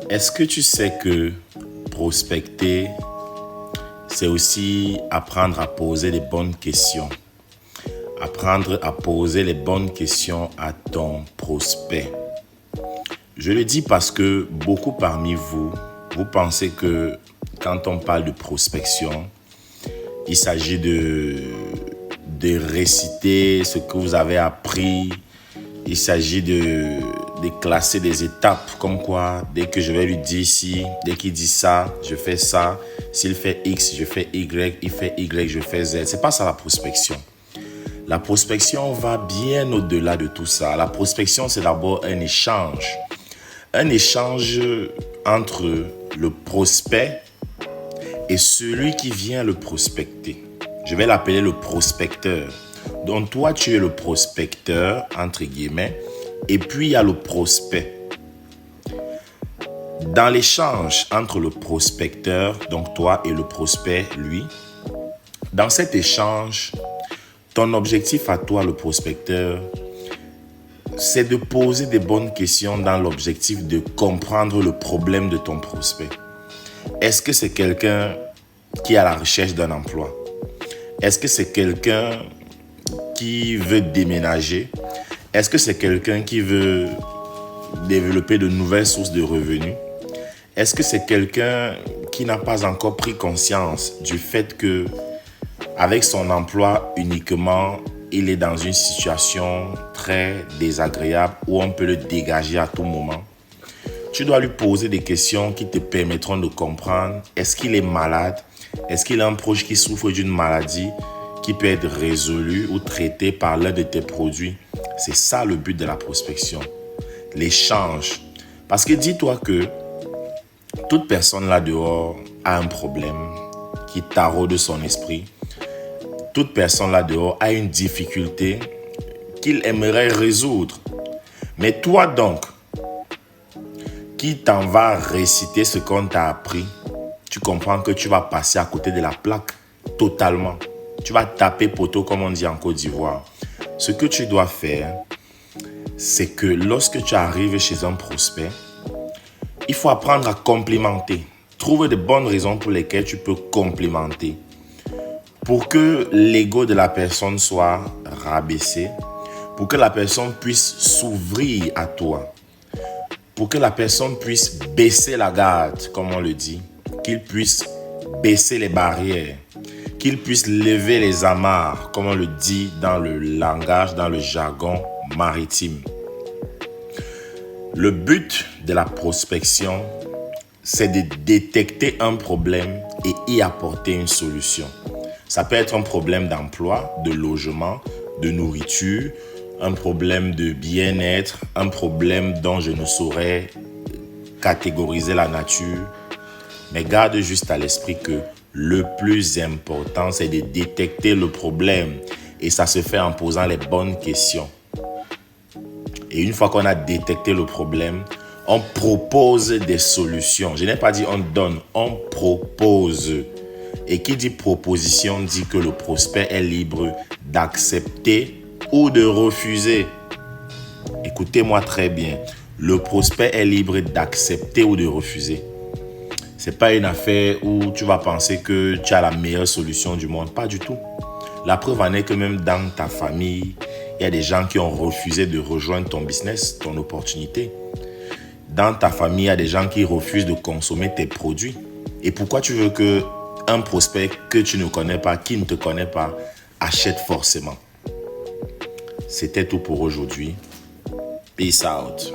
Est-ce que tu sais que prospecter, c'est aussi apprendre à poser les bonnes questions? Apprendre à poser les bonnes questions à ton prospect. Je le dis parce que beaucoup parmi vous, vous pensez que quand on parle de prospection, il s'agit de réciter ce que vous avez appris. Il s'agit de classer des étapes comme quoi, dès que je vais lui dire ci, dès qu'il dit ça, je fais ça. S'il fait X, je fais Y. Il fait Y, je fais Z. C'est pas ça la prospection. La prospection va bien au-delà de tout ça. La prospection, c'est d'abord un échange. Un échange entre le prospect et celui qui vient le prospecter. Je vais l'appeler le prospecteur. Donc toi, tu es le prospecteur, entre guillemets, et puis il y a le prospect. Dans l'échange entre le prospecteur, donc toi et le prospect, lui, dans cet échange, ton objectif à toi, le prospecteur, c'est de poser des bonnes questions dans l'objectif de comprendre le problème de ton prospect. Est-ce que c'est quelqu'un qui est à la recherche d'un emploi? Est-ce que c'est quelqu'un qui veut déménager? Est-ce que c'est quelqu'un qui veut développer de nouvelles sources de revenus? Est-ce que c'est quelqu'un qui n'a pas encore pris conscience du fait que, avec son emploi uniquement, il est dans une situation très désagréable où on peut le dégager à tout moment? Tu dois lui poser des questions qui te permettront de comprendre. Est-ce qu'il est malade? Est-ce qu'il a un proche qui souffre d'une maladie qui peut être résolue ou traitée par l'un de tes produits? C'est ça le but de la prospection, l'échange. Parce que dis-toi que toute personne là dehors a un problème qui taraude son esprit. Toute personne là dehors a une difficulté qu'il aimerait résoudre. Mais toi donc, qui t'en va réciter ce qu'on t'a appris, tu comprends que tu vas passer à côté de la plaque totalement. Tu vas taper poteau comme on dit en Côte d'Ivoire. Ce que tu dois faire, c'est que lorsque tu arrives chez un prospect, il faut apprendre à complimenter. Trouve de bonnes raisons pour lesquelles tu peux complimenter. Pour que l'ego de la personne soit rabaissé, pour que la personne puisse s'ouvrir à toi, pour que la personne puisse baisser la garde, comme on le dit, qu'il puisse baisser les barrières, qu'il puisse lever les amarres, comme on le dit dans le langage, dans le jargon maritime. Le but de la prospection, c'est de détecter un problème et y apporter une solution. Ça peut être un problème d'emploi, de logement, de nourriture, un problème de bien-être, un problème dont je ne saurais catégoriser la nature. Mais garde juste à l'esprit que le plus important, c'est de détecter le problème. Et ça se fait en posant les bonnes questions. Et une fois qu'on a détecté le problème, on propose des solutions. Je n'ai pas dit on donne, on propose. Et qui dit proposition dit que le prospect est libre d'accepter ou de refuser. Écoutez-moi très bien. Le prospect est libre d'accepter ou de refuser. Ce n'est pas une affaire où tu vas penser que tu as la meilleure solution du monde. Pas du tout. La preuve en est que même dans ta famille, il y a des gens qui ont refusé de rejoindre ton business, ton opportunité. Dans ta famille, il y a des gens qui refusent de consommer tes produits. Et pourquoi tu veux qu'un prospect que tu ne connais pas, qui ne te connaît pas, achète forcément? C'était tout pour aujourd'hui. Peace out.